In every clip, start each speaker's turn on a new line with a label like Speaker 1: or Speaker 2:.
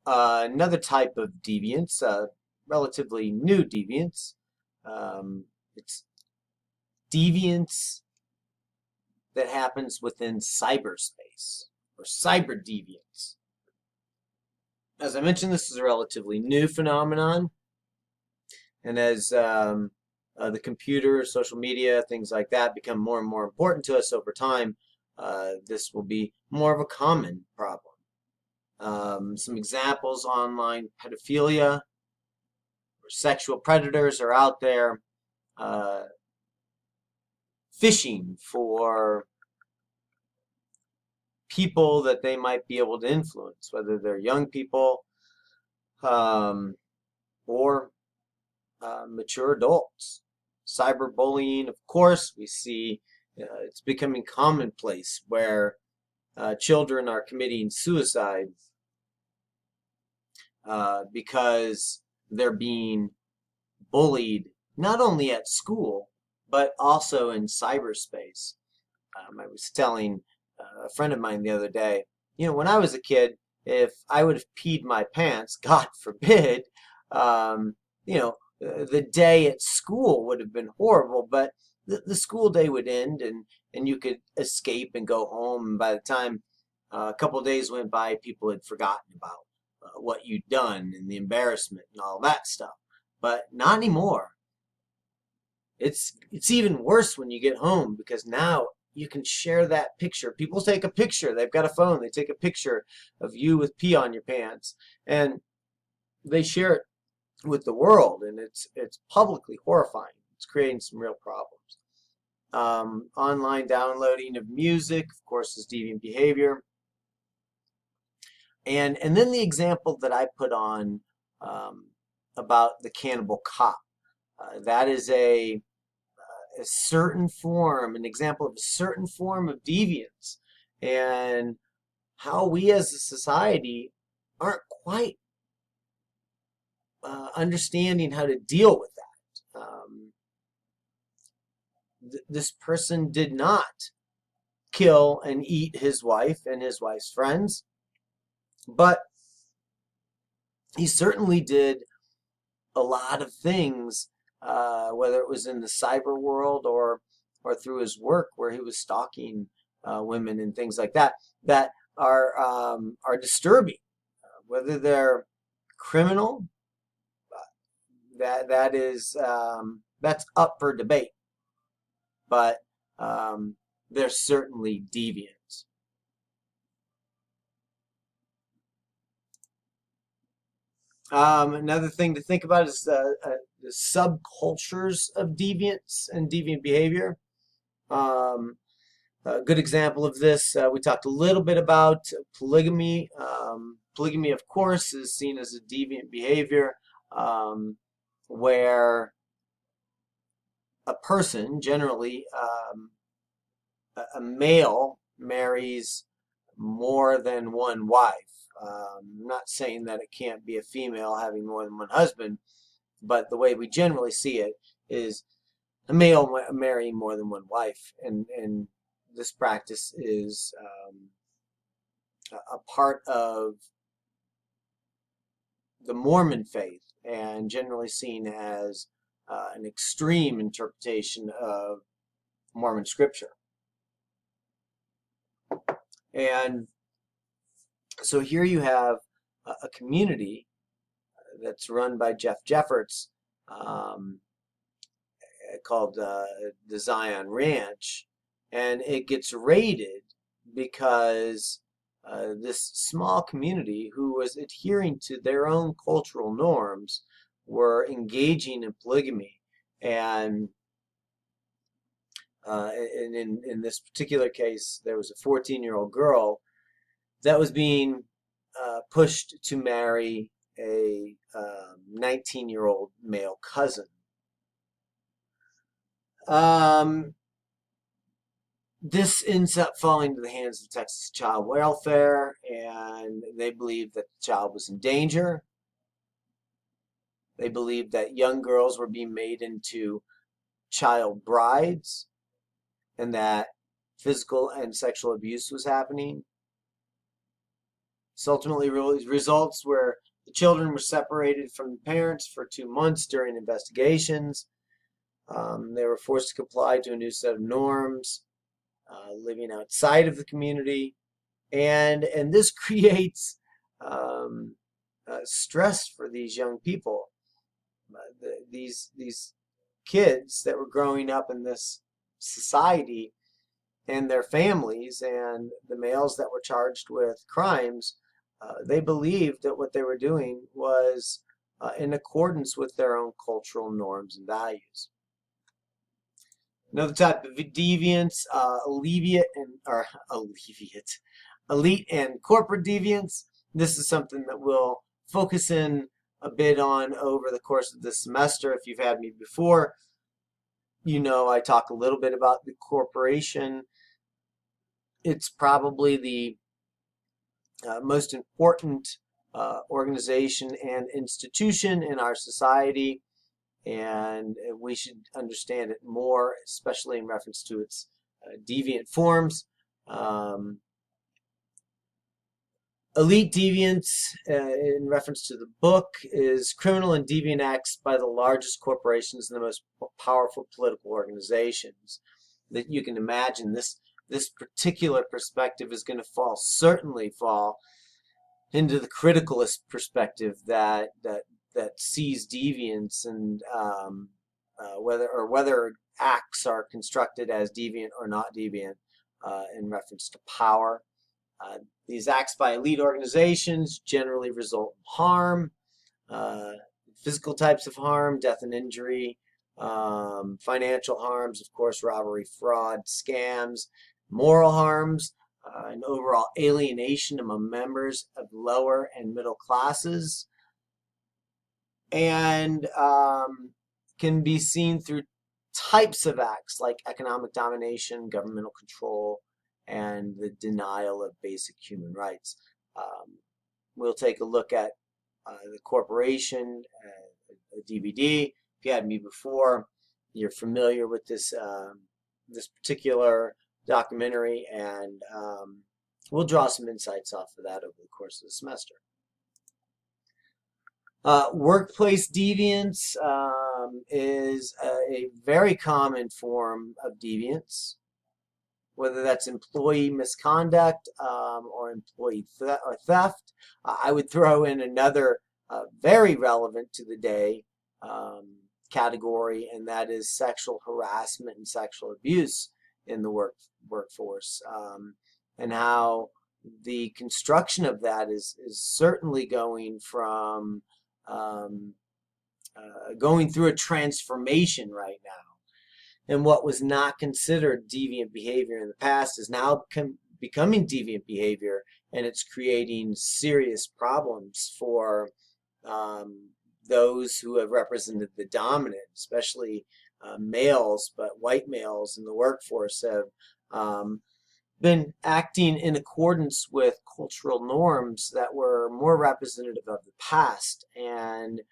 Speaker 1: Another type of deviance, relatively new deviance, it's deviance that happens within cyberspace or cyber deviance. As I mentioned, this is a relatively new phenomenon, and as the computer, social media, things like that become more and more important to us over time, this will be more of a common problem. Some examples: online pedophilia, or sexual predators are out there fishing for people that they might be able to influence, whether they're young people or mature adults. Cyberbullying, of course, we see it's becoming commonplace where children are committing suicide because they're being bullied not only at school but also in cyberspace. I was telling a friend of mine the other day, when I was a kid, if I would have peed my pants, God forbid, the day at school would have been horrible, but the school day would end and you could escape and go home. And by the time a couple of days went by, people had forgotten about what you'd done and the embarrassment and all that stuff. But not anymore. It's even worse when you get home, because now you can share that picture. People take a picture. They've got a phone. They take a picture of you with pee on your pants, and they share it with the world, and it's publicly horrifying. It's creating some real problems. Online downloading of music, of course, is deviant behavior. And then the example that I put on about the cannibal cop. That is a certain form, an example of a certain form of deviance, and how we as a society aren't quite understanding how to deal with that. This person did not kill and eat his wife and his wife's friends, but he certainly did a lot of things, whether it was in the cyber world or through his work where he was stalking women and things like that, that are disturbing. Whether they're criminal, that's up for debate, but they're certainly deviant. Another thing to think about is the subcultures of deviance and deviant behavior. A good example of this, we talked a little bit about polygamy. Polygamy, of course, is seen as a deviant behavior where a person, generally a male, marries more than one wife. I'm not saying that it can't be a female having more than one husband, but the way we generally see it is a male marrying more than one wife, and this practice is a part of the Mormon faith and generally seen as an extreme interpretation of Mormon scripture. And so here you have a community that's run by Jeff Jeffords, called the Zion Ranch, and it gets raided because this small community who was adhering to their own cultural norms were engaging in polygamy. And in this particular case, there was a 14-year-old girl that was being pushed to marry a 19-year-old male cousin. This ends up falling into the hands of Texas Child Welfare, and they believed that the child was in danger. They believed that young girls were being made into child brides and that physical and sexual abuse was happening. This ultimately results where the children were separated from the parents for 2 months during investigations. They were forced to comply to a new set of norms, living outside of the community, and this creates stress for these young people. These kids that were growing up in this society and their families and the males that were charged with crimes, they believed that what they were doing was in accordance with their own cultural norms and values. Another type of deviance, elite and corporate deviance. This is something that we'll focus in a bit on over the course of this semester. If you've had me before, you know I talk a little bit about the corporation. It's probably the most important organization and institution in our society, and we should understand it more, especially in reference to its deviant forms. Elite deviance, in reference to the book, is criminal and deviant acts by the largest corporations and the most powerful political organizations. That you can imagine, this particular perspective is going to certainly fall into the criticalist perspective that sees deviance and whether acts are constructed as deviant or not deviant in reference to power. These acts by elite organizations generally result in harm, physical types of harm, death and injury, financial harms, of course, robbery, fraud, scams, moral harms, and overall alienation among members of lower and middle classes, and can be seen through types of acts like economic domination, governmental control, and the denial of basic human rights. We'll take a look at the corporation, a DVD. If you had me before, you're familiar with this particular documentary, and we'll draw some insights off of that over the course of the semester. Workplace deviance is a very common form of deviance, whether that's employee misconduct or employee theft. I would throw in another very relevant to the day category, and that is sexual harassment and sexual abuse in the workforce, and how the construction of that is certainly going from going through a transformation right now. And what was not considered deviant behavior in the past is now becoming deviant behavior, and it's creating serious problems for those who have represented the dominant, especially males, but white males in the workforce have been acting in accordance with cultural norms that were more representative of the past, and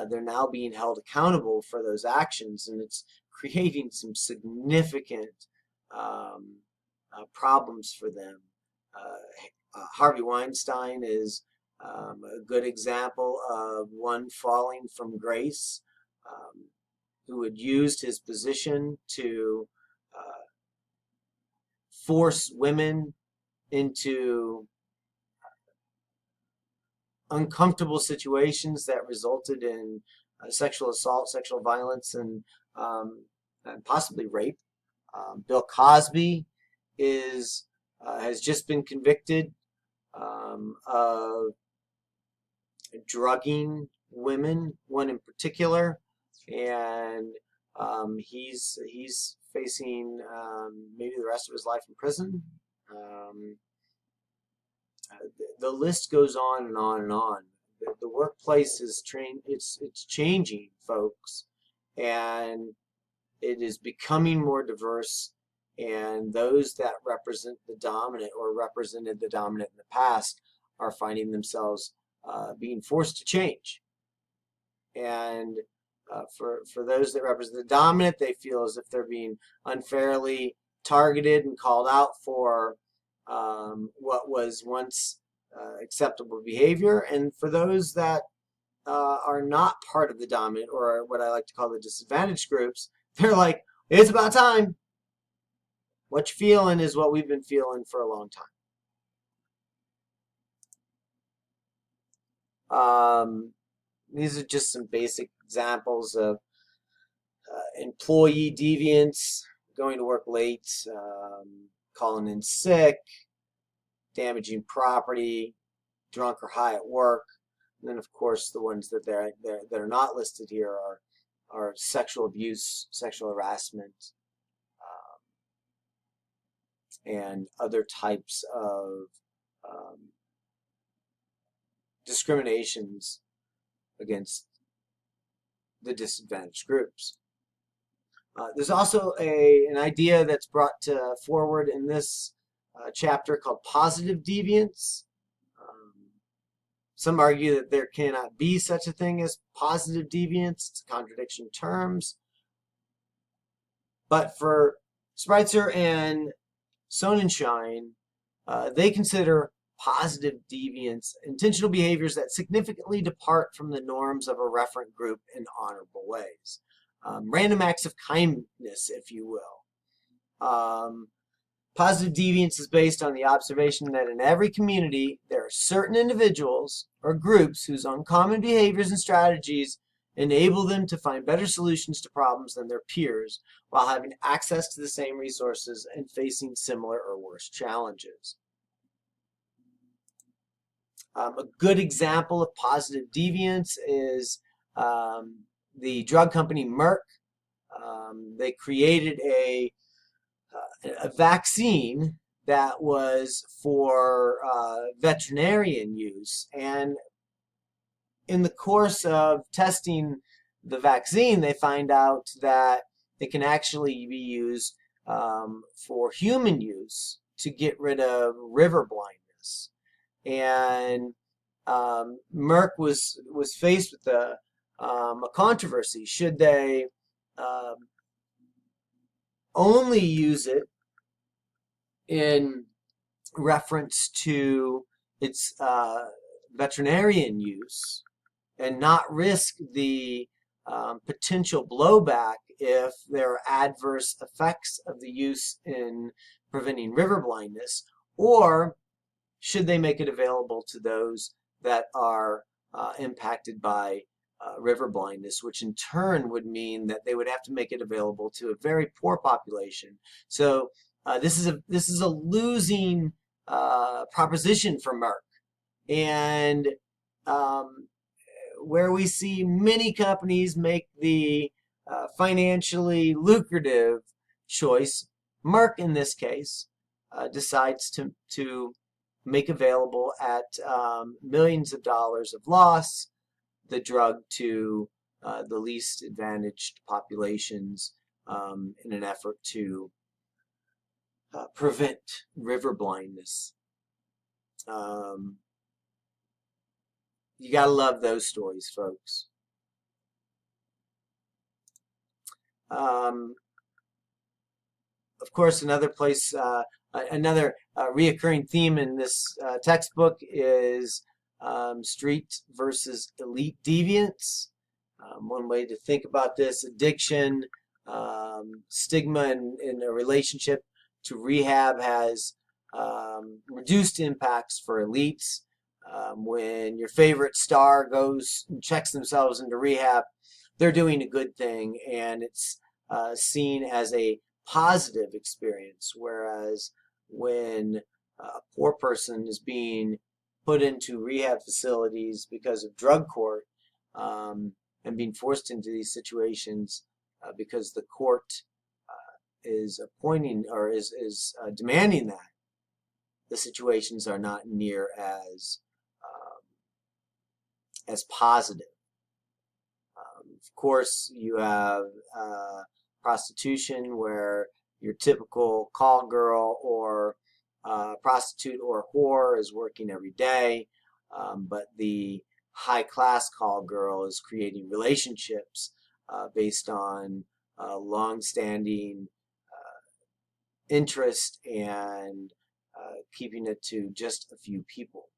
Speaker 1: they're now being held accountable for those actions, and it's creating some significant problems for them. Harvey Weinstein is a good example of one falling from grace, who had used his position to force women into uncomfortable situations that resulted in sexual assault, sexual violence, and possibly rape. Bill Cosby has just been convicted of drugging women, one in particular, and he's facing maybe the rest of his life in prison. The list goes on and on and on. The workplace is it's changing, folks, and it is becoming more diverse, and those that represent the dominant or represented the dominant in the past are finding themselves being forced to change. And for those that represent the dominant, they feel as if they're being unfairly targeted and called out for what was once acceptable behavior, and for those that are not part of the dominant, or what I like to call the disadvantaged groups, they're like, it's about time. What you're feeling is what we've been feeling for a long time. These are just some basic examples of employee deviance, going to work late, calling in sick, damaging property, drunk or high at work. And then, of course, the ones that are not listed here are sexual abuse, sexual harassment, and other types of discriminations against the disadvantaged groups. There's also an idea that's brought forward in this chapter called positive deviance. Some argue that there cannot be such a thing as positive deviance. It's a contradiction of terms. But for Spreitzer and Sonnenschein, they consider positive deviance intentional behaviors that significantly depart from the norms of a referent group in honorable ways. Random acts of kindness, if you will. Positive deviance is based on the observation that in every community there are certain individuals or groups whose uncommon behaviors and strategies enable them to find better solutions to problems than their peers while having access to the same resources and facing similar or worse challenges. A good example of positive deviance is the drug company Merck. They created a vaccine that was for veterinarian use, and in the course of testing the vaccine, they find out that it can actually be used for human use to get rid of river blindness. And Merck was faced with a controversy. Should they only use it in reference to its veterinarian use and not risk the potential blowback if there are adverse effects of the use in preventing river blindness, or should they make it available to those that are impacted by river blindness, which in turn would mean that they would have to make it available to a very poor population. So this is a losing proposition for Merck, and where we see many companies make the financially lucrative choice, Merck in this case decides to make available at millions of dollars of loss the drug to the least advantaged populations in an effort to prevent river blindness. You gotta love those stories, folks. Of course, another place, another reoccurring theme in this textbook is street versus elite deviance. One way to think about this: addiction, stigma in a relationship to rehab has reduced impacts for elites. When your favorite star goes and checks themselves into rehab, they're doing a good thing, and it's seen as a positive experience. Whereas when a poor person is being put into rehab facilities because of drug court and being forced into these situations because the court is appointing or is demanding that, the situations are not near as positive. Of course, you have prostitution, where your typical call girl or prostitute or whore is working every day, but the high-class call girl is creating relationships based on long-standing interest and keeping it to just a few people.